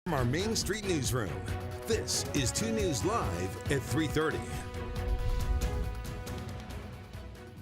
From our Main Street newsroom, this is 2 News Live at 3:30.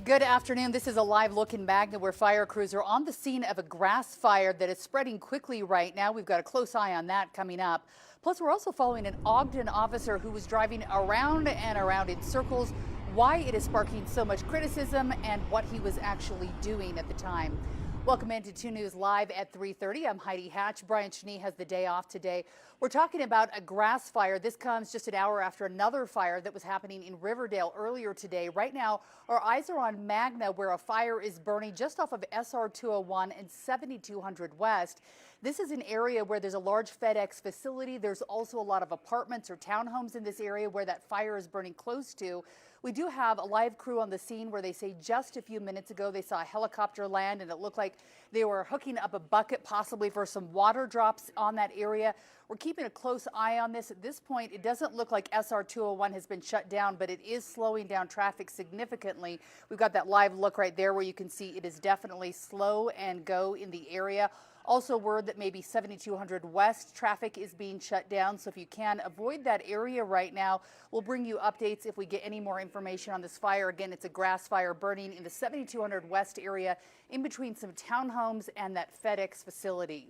Good afternoon. This is a live look in Magna where fire crews are on the scene of a grass fire that is spreading quickly right now. We've got a close eye on that coming up. Plus, we're also following an Ogden officer who was driving around and around in circles, why it is sparking so much criticism and what he was actually doing at the time. Welcome into 2 News Live at 3:30. I'm Heidi Hatch. Brian Cheney has the day off today. We're talking about a grass fire. This comes just an hour after another fire that was happening in Riverdale earlier today. Right now, our eyes are on Magna, where a fire is burning just off of SR 201 and 7200 West. This is an area where there's a large FedEx facility. There's also a lot of apartments or townhomes in this area where that fire is burning close to. We do have a live crew on the scene where they say just a few minutes ago they saw a helicopter land and it looked like they were hooking up a bucket possibly for some water drops on that area. We're keeping a close eye on this. At this point, it doesn't look like SR 201 has been shut down, but it is slowing down traffic significantly. We've got that live look right there where you can see it is definitely slow and go in the area. Also word that maybe 7200 West traffic is being shut down. So if you can avoid that area right now, we'll bring you updates if we get any more information on this fire. Again, it's a grass fire burning in the 7200 West area in between some townhomes and that FedEx facility.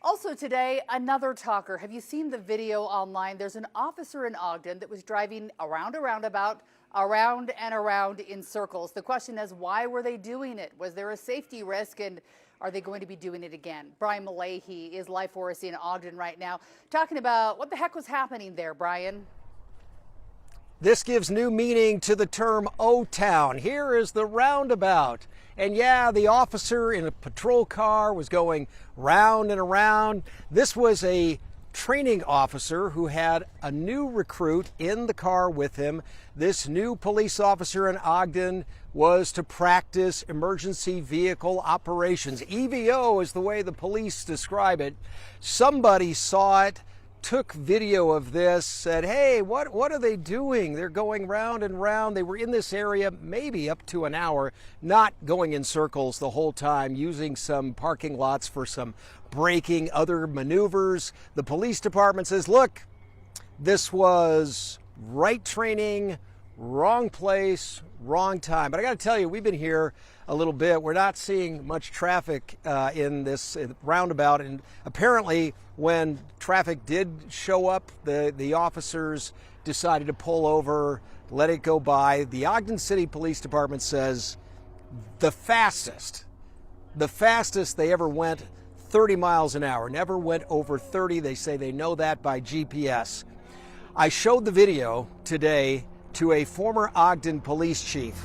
Also today, another talker. Have you seen the video online? There's an officer in Ogden that was driving around a roundabout, around and around in circles. The question is, why were they doing it? Was there a safety risk, and are they going to be doing it again? Brian Malahy is live for us in Ogden right now, talking about what the heck was happening there, Brian. This gives new meaning to the term O-Town. Here is the roundabout. And yeah, the officer in a patrol car was going round and around. This was a training officer who had a new recruit in the car with him. This new police officer in Ogden was to practice emergency vehicle operations. EVO is the way the police describe it. Somebody saw it, took video of this, said, hey, what are they doing? They're going round and round. They were in this area maybe up to an hour, not going in circles the whole time, using some parking lots for some braking, other maneuvers. The police department says, look, this was right training, wrong place, wrong time. But I got to tell you, we've been here a little bit. We're not seeing much traffic in this roundabout. And apparently, when traffic did show up, the officers decided to pull over, let it go by. The Ogden City Police Department says the fastest they ever went, 30 miles an hour, never went over 30. They say they know that by GPS. I showed the video today to a former Ogden police chief,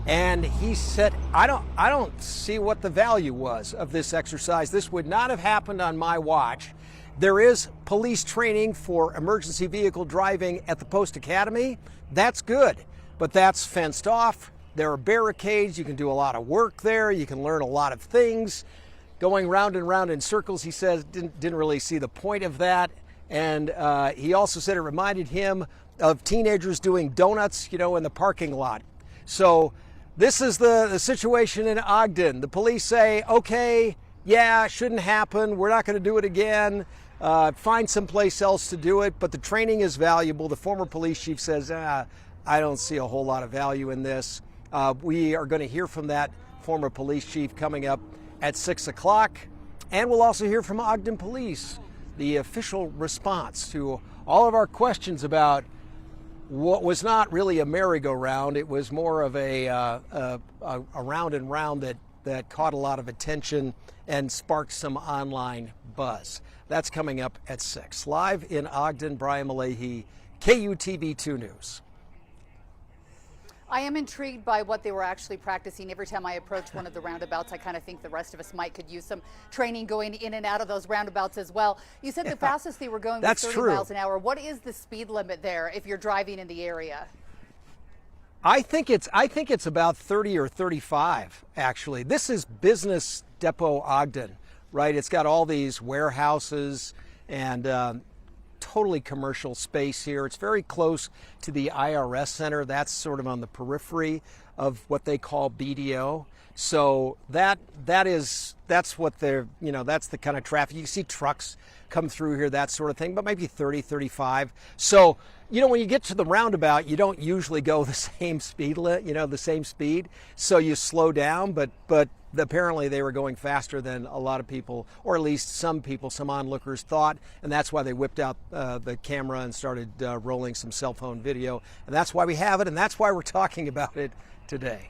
and he said, I don't see what the value was of this exercise. This would not have happened on my watch. There is police training for emergency vehicle driving at the Post Academy. That's good, but that's fenced off. There are barricades. You can do a lot of work there. You can learn a lot of things. Going round and round in circles, he says, didn't really see the point of that. And he also said it reminded him of teenagers doing donuts, in the parking lot. So this is the situation in Ogden. The police say, okay, yeah, it shouldn't happen. We're not going to do it again. Find someplace else to do it. But the training is valuable. The former police chief says, I don't see a whole lot of value in this. We are going to hear from that former police chief coming up at 6 o'clock. And we'll also hear from Ogden Police, the official response to all of our questions about what was not really a merry-go-round. It was more of a round and round that caught a lot of attention and sparked some online buzz. That's coming up at 6. Live in Ogden, Brian Malahy, KUTV 2 News. I am intrigued by what they were actually practicing. Every time I approach one of the roundabouts, I kind of think the rest of us could use some training going in and out of those roundabouts as well. You said the fastest they were going was 30 miles an hour. What is the speed limit there if you're driving in the area? I think it's about 30 or 35, actually. This is Business Depot Ogden, right? It's got all these warehouses and totally commercial space here. It's very close to the IRS center. That's sort of on the periphery of what they call BDO. So that's what they're, that's the kind of traffic. You see trucks come through here, that sort of thing, but maybe 30, 35. So, when you get to the roundabout, you don't usually go the same speed the same speed. So you slow down, but apparently they were going faster than a lot of people, or at least some people, some onlookers thought, and that's why they whipped out the camera and started rolling some cell phone video. And that's why we have it, and that's why we're talking about it today.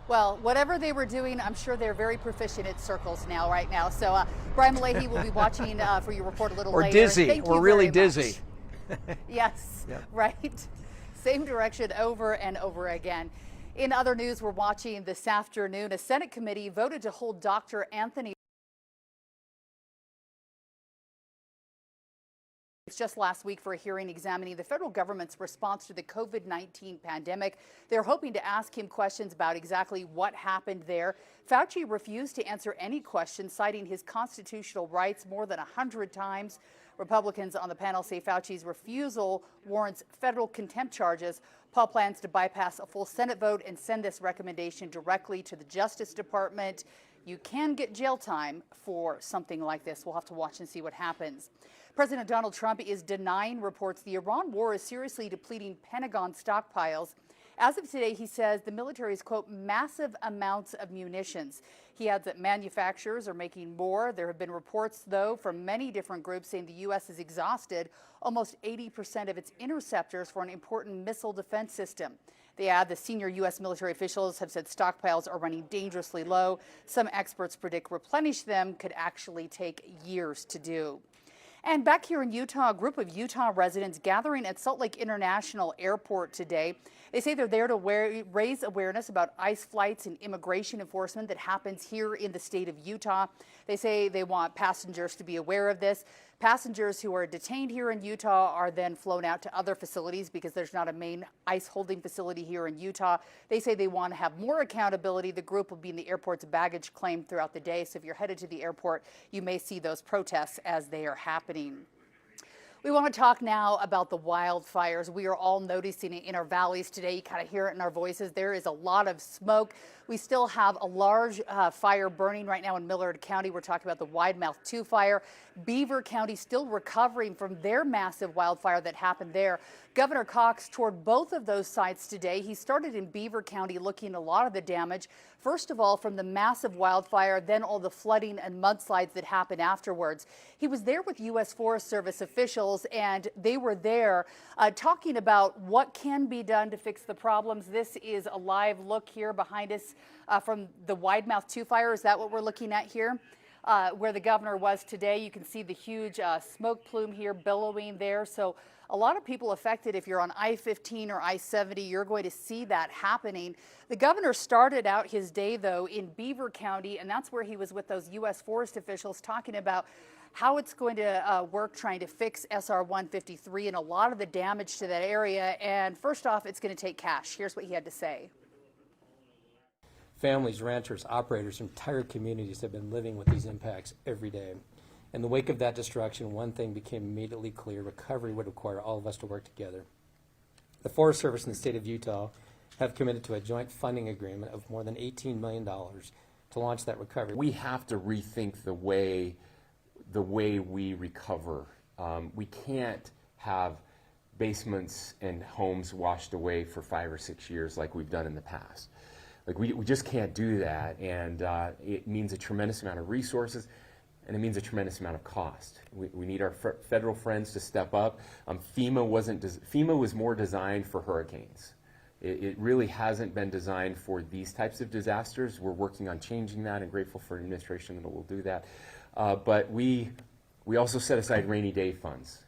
Well, whatever they were doing, I'm sure they're very proficient at circles right now. So Brian Malahy will be watching for your report a little later. Or dizzy, Thank or you really very dizzy. Yes, Yep. Right. Same direction over and over again. In other news, we're watching this afternoon, a Senate committee voted to hold Dr. Anthony just last week for a hearing examining the federal government's response to the COVID-19 pandemic. They're hoping to ask him questions about exactly what happened there. Fauci refused to answer any questions, citing his constitutional rights more than 100 times. Republicans on the panel say Fauci's refusal warrants federal contempt charges. Paul plans to bypass a full Senate vote and send this recommendation directly to the Justice Department. You can get jail time for something like this. We'll have to watch and see what happens. President Donald Trump is denying reports the Iran war is seriously depleting Pentagon stockpiles. As of today, he says the military's, quote, massive amounts of munitions. He adds that manufacturers are making more. There have been reports, though, from many different groups saying the U.S. has exhausted almost 80% of its interceptors for an important missile defense system. They add the senior U.S. military officials have said stockpiles are running dangerously low. Some experts predict replenish them could actually take years to do. And back here in Utah, a group of Utah residents gathering at Salt Lake International Airport today. They say they're there to raise awareness about ICE flights and immigration enforcement that happens here in the state of Utah. They say they want passengers to be aware of this. Passengers who are detained here in Utah are then flown out to other facilities because there's not a main ICE holding facility here in Utah. They say they want to have more accountability. The group will be in the airport's baggage claim throughout the day. So if you're headed to the airport, you may see those protests as they are happening. We want to talk now about the wildfires. We are all noticing it in our valleys today. You kind of hear it in our voices. There is a lot of smoke. We still have a large fire burning right now in Millard County. We're talking about the Widemouth 2 fire. Beaver County still recovering from their massive wildfire that happened there. Governor Cox toured both of those sites today. He started in Beaver County looking at a lot of the damage. First of all, from the massive wildfire, then all the flooding and mudslides that happened afterwards. He was there with U.S. Forest Service officials, and they were there talking about what can be done to fix the problems. This is a live look here behind us from the Widemouth 2 fire. Is that what we're looking at here? Where the governor was today. You can see the huge smoke plume here billowing there. So a lot of people affected. If you're on I-15 or I-70, you're going to see that happening. The governor started out his day, though, in Beaver County, and that's where he was with those U.S. forest officials talking about how it's going to work trying to fix SR 153 and a lot of the damage to that area. And first off, it's going to take cash. Here's what he had to say. Families, ranchers, operators, entire communities have been living with these impacts every day. In the wake of that destruction, one thing became immediately clear: recovery would require all of us to work together. The Forest Service and the state of Utah have committed to a joint funding agreement of more than $18 million to launch that recovery. We have to rethink the way we recover. We can't have basements and homes washed away for 5 or 6 years like we've done in the past. Like we just can't do that, and it means a tremendous amount of resources, and it means a tremendous amount of cost. We need our federal friends to step up. FEMA was more designed for hurricanes. It really hasn't been designed for these types of disasters. We're working on changing that, and grateful for an administration that will do that. But we also set aside rainy day funds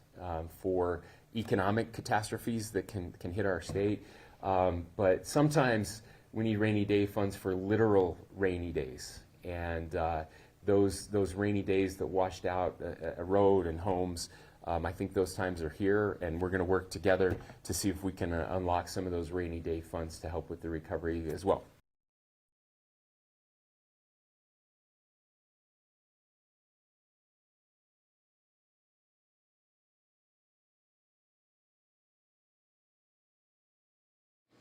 for economic catastrophes that can hit our state. But sometimes we need rainy day funds for literal rainy days, and those rainy days that washed out a road and homes, I think those times are here, and we're going to work together to see if we can unlock some of those rainy day funds to help with the recovery as well.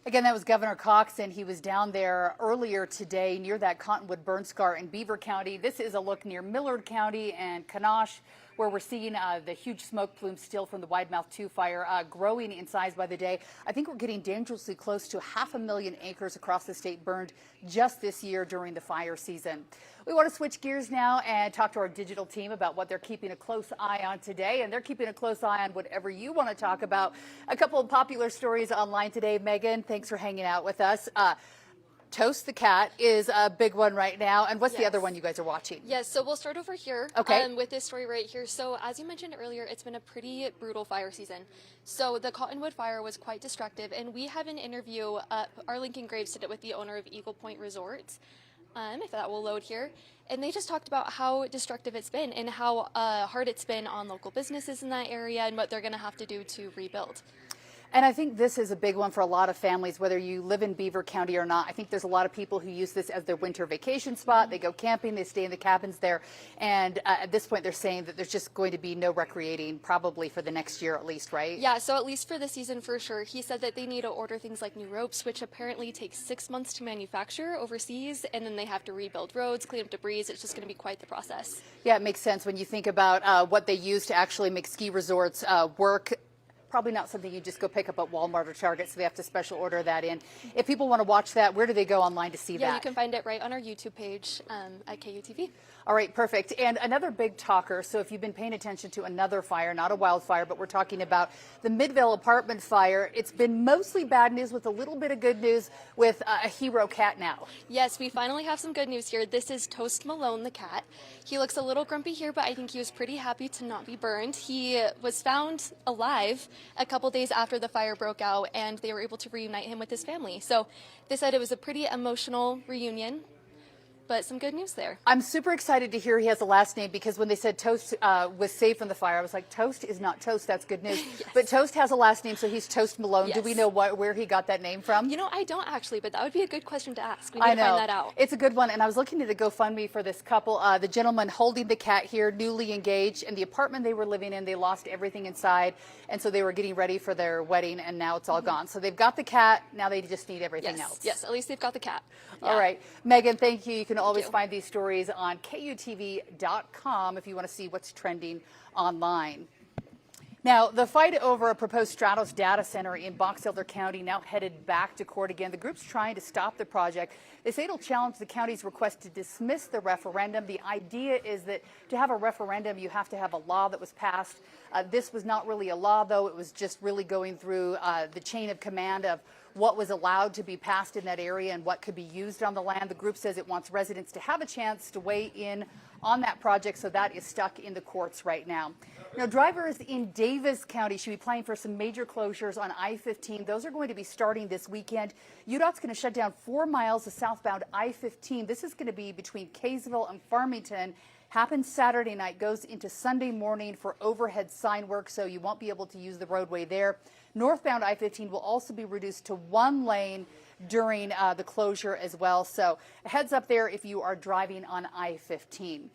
Again, that was Governor Cox, and he was down there earlier today near that cottonwood burn scar in Beaver County. This is a look near Millard County and Kanash, where we're seeing the huge smoke plume still from the Widemouth 2 fire growing in size by the day. I think we're getting dangerously close to 500,000 acres across the state burned just this year during the fire season. We want to switch gears now and talk to our digital team about what they're keeping a close eye on today, and they're keeping a close eye on whatever you want to talk about. A couple of popular stories online today. Megan, thanks for hanging out with us. Toast the cat is a big one right now. And what's the other one you guys are watching? Yes, so we'll start over here with this story right here. So as you mentioned earlier, it's been a pretty brutal fire season. So the Cottonwood fire was quite destructive, and we have an interview. Our Lincoln Graves did it with the owner of Eagle Point Resorts, if that will load here. And they just talked about how destructive it's been and how hard it's been on local businesses in that area and what they're going to have to do to rebuild. And I think this is a big one for a lot of families, whether you live in Beaver County or not. I think there's a lot of people who use this as their winter vacation spot. They go camping, they stay in the cabins there. And at this point, they're saying that there's just going to be no recreating probably for the next year at least, right? Yeah, so at least for the season for sure. He said that they need to order things like new ropes, which apparently takes 6 months to manufacture overseas. And then they have to rebuild roads, clean up debris. It's just going to be quite the process. Yeah, it makes sense when you think about what they use to actually make ski resorts work. Probably not something you just go pick up at Walmart or Target, so they have to special order that in. If people want to watch that, where do they go online to see that? Yeah, you can find it right on our YouTube page at KUTV. All right, perfect. And another big talker, so if you've been paying attention to another fire, not a wildfire, but we're talking about the Midvale apartment fire, it's been mostly bad news with a little bit of good news with a hero cat now. Yes, we finally have some good news here. This is Toast Malone, the cat. He looks a little grumpy here, but I think he was pretty happy to not be burned. He was found alive a couple days after the fire broke out, and they were able to reunite him with his family. So they said it was a pretty emotional reunion. But some good news there. I'm super excited to hear he has a last name, because when they said Toast was safe from the fire, I was like, Toast is not Toast. That's good news. Yes. But Toast has a last name, so he's Toast Malone. Yes. Do we know where he got that name from? You know, I don't actually, but that would be a good question to ask. We need to find that out. It's a good one, and I was looking at the GoFundMe for this couple. The gentleman holding the cat here, newly engaged, and the apartment they were living in, they lost everything inside, and so they were getting ready for their wedding, and now it's all gone. So they've got the cat, now they just need everything else. Yes, at least they've got the cat. Yeah. All right. Megan, thank you. You can always find these stories on KUTV.com if you want to see what's trending online. Now, the fight over a proposed Stratos data center in Box Elder County now headed back to court again. The group's trying to stop the project. They say it'll challenge the county's request to dismiss the referendum. The idea is that to have a referendum, you have to have a law that was passed. This was not really a law, though. It was just really going through the chain of command of what was allowed to be passed in that area and what could be used on the land. The group says it wants residents to have a chance to weigh in on that project, so that is stuck in the courts right now. Now, drivers in Davis County should be planning for some major closures on I-15. Those are going to be starting this weekend. UDOT's going to shut down 4 miles of southbound I-15. This is going to be between Kaysville and Farmington. Happens Saturday night, goes into Sunday morning for overhead sign work, so you won't be able to use the roadway there. Northbound I-15 will also be reduced to 1 lane during the closure as well. So a heads up there if you are driving on I-15.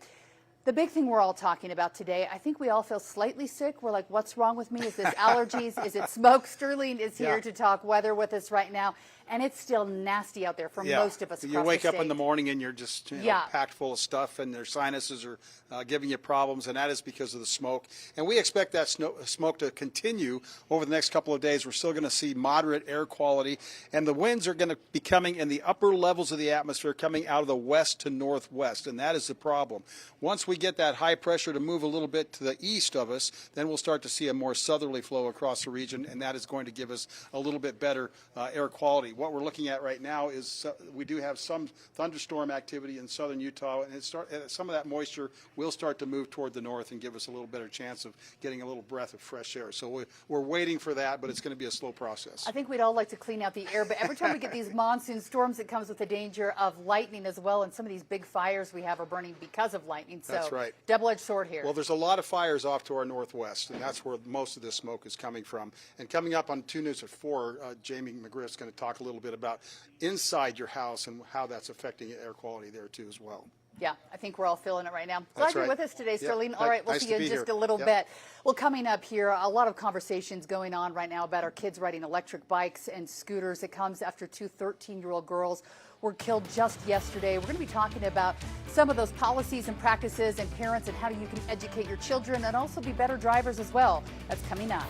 The big thing we're all talking about today, I think we all feel slightly sick. We're like, what's wrong with me? Is this allergies? Is it smoke? Sterling is here to talk weather with us right now. And it's still nasty out there for most of us. You wake up in the morning and you're just packed full of stuff, and their sinuses are giving you problems, and that is because of the smoke. And we expect that smoke to continue over the next couple of days. We're still going to see moderate air quality, and the winds are going to be coming in the upper levels of the atmosphere, coming out of the west to northwest, and that is the problem. Once we get that high pressure to move a little bit to the east of us, then we'll start to see a more southerly flow across the region, and that is going to give us a little bit better air quality. What we're looking at right now is we do have some thunderstorm activity in southern Utah, and some of that moisture will start to move toward the north and give us a little better chance of getting a little breath of fresh air. So we're waiting for that, but it's going to be a slow process. I think we'd all like to clean out the air, but every time we get these monsoon storms, it comes with the danger of lightning as well, and some of these big fires we have are burning because of lightning. So that's right. Double-edged sword here. Well, there's a lot of fires off to our northwest, and that's where most of this smoke is coming from. And coming up on 2 News at 4, Jamie McGriff is going to talk a little bit about inside your house and how that's affecting air quality there too as well. Yeah, I think we're all feeling it right now. That's Glad you're right. with us today, Yep. Sterling. All right, we'll Nice see to you in be just here. a little Yep. bit. Well, coming up here, a lot of conversations going on right now about our kids riding electric bikes and scooters. It comes after two 13-year-old girls were killed just yesterday. We're going to be talking about some of those policies and practices and parents and how you can educate your children and also be better drivers as well. That's coming up.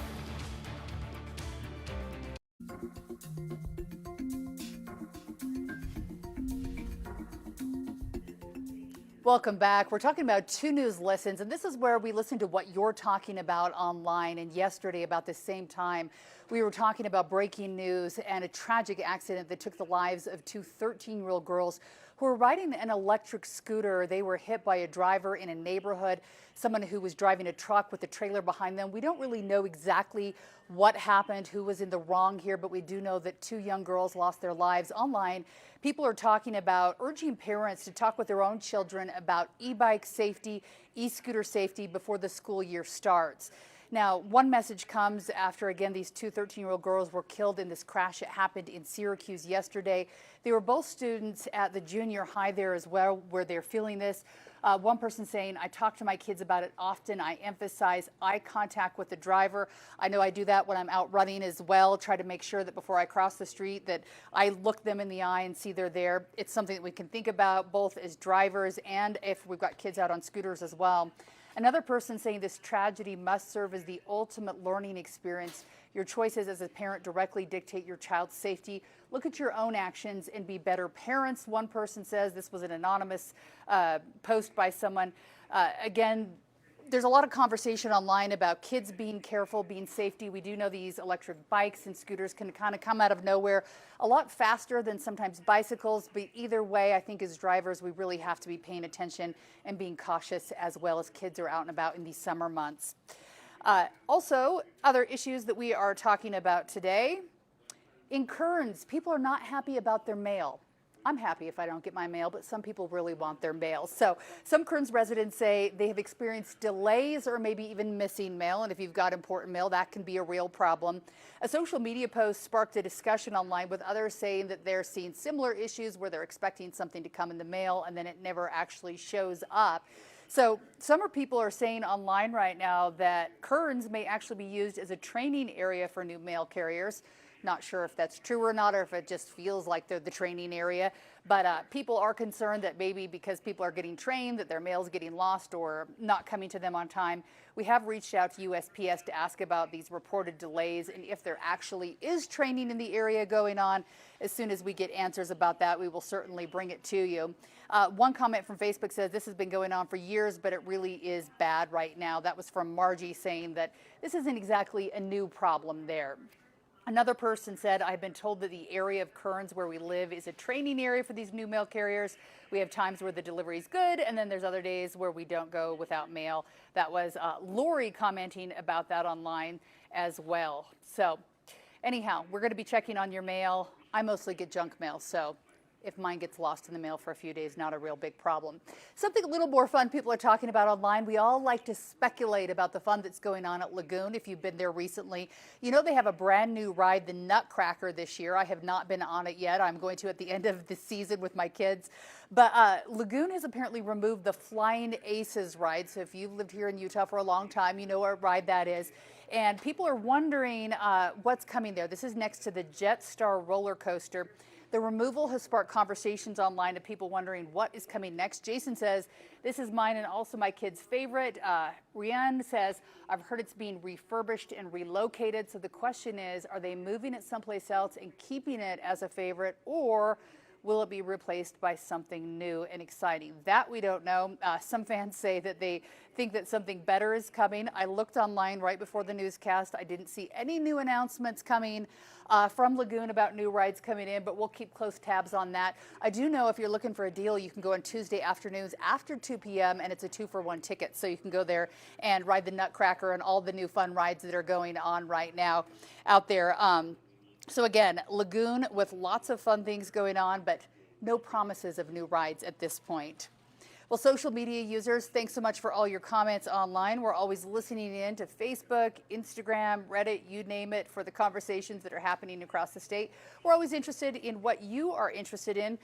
Welcome back. We're talking about 2 News Listens, and this is where we listen to what you're talking about online. And yesterday, about the same time, we were talking about breaking news and a tragic accident that took the lives of two 13-year-old girls who were riding an electric scooter. They were hit by a driver in a neighborhood, someone who was driving a truck with a trailer behind them. We don't really know exactly what happened, who was in the wrong here, but we do know that 2 young girls lost their lives. Online, people are talking about urging parents to talk with their own children about e-bike safety, e-scooter safety before the school year starts. Now, one message comes after, again, these two 13-year-old girls were killed in this crash. It happened in Syracuse yesterday. They were both students at the junior high there as well, where they're feeling this. One person saying, I talk to my kids about it often. I emphasize eye contact with the driver. I know I do that when I'm out running as well. Try to make sure that before I cross the street that I look them in the eye and see they're there. It's something that we can think about both as drivers and if we've got kids out on scooters as well. Another person saying this tragedy must serve as the ultimate learning experience. Your choices as a parent directly dictate your child's safety. Look at your own actions and be better parents. One person says, this was an anonymous post by someone. Again, there's a lot of conversation online about kids being careful, being safety. We do know these electric bikes and scooters can kind of come out of nowhere a lot faster than sometimes bicycles. But either way, I think as drivers, we really have to be paying attention and being cautious as well as kids are out and about in these summer months. Also, other issues that we are talking about today. In Kearns, people are not happy about their mail. I'm happy if I don't get my mail, but some people really want their mail. So some Kearns residents say they have experienced delays or maybe even missing mail. And if you've got important mail, that can be a real problem. A social media post sparked a discussion online with others saying that they're seeing similar issues where they're expecting something to come in the mail and then it never actually shows up. So some people are saying online right now that Kearns may actually be used as a training area for new mail carriers. Not sure if that's true or not, or if it just feels like they're the training area. But people are concerned that maybe because people are getting trained, that their mail's getting lost or not coming to them on time. We have reached out to USPS to ask about these reported delays and if there actually is training in the area going on. As soon as we get answers about that, we will certainly bring it to you. One comment from Facebook says this has been going on for years, but it really is bad right now. That was from Margie saying that this isn't exactly a new problem there. Another person said, I've been told that the area of Kearns where we live is a training area for these new mail carriers. We have times where the delivery is good, and then there's other days where we don't go without mail. That was Lori commenting about that online as well. So anyhow, we're going to be checking on your mail. I mostly get junk mail, so if mine gets lost in the mail for a few days, not a real big problem. Something a little more fun people are talking about online. We all like to speculate about the fun that's going on at Lagoon. If you've been there recently, you know they have a brand new ride, the Nutcracker, this year. I have not been on it yet. I'm going to at the end of the season with my kids. But Lagoon has apparently removed the Flying Aces ride. So if you've lived here in Utah for a long time, you know what ride that is. And people are wondering what's coming there. This is next to the Jetstar roller coaster. The removal has sparked conversations online of people wondering what is coming next. Jason says, this is mine and also my kid's favorite. Rianne says, I've heard it's being refurbished and relocated. So the question is, are they moving it someplace else and keeping it as a favorite, or will it be replaced by something new and exciting? That we don't know. Some fans say that they think that something better is coming. I looked online right before the newscast. I didn't see any new announcements coming from Lagoon about new rides coming in, but we'll keep close tabs on that. I do know if you're looking for a deal, you can go on Tuesday afternoons after 2 p.m. and it's a 2-for-1 ticket. So you can go there and ride the Nutcracker and all the new fun rides that are going on right now out there. So again, Lagoon with lots of fun things going on, but no promises of new rides at this point. Well, social media users, thanks so much for all your comments online. We're always listening in to Facebook, Instagram, Reddit, you name it, for the conversations that are happening across the state. We're always interested in what you are interested in.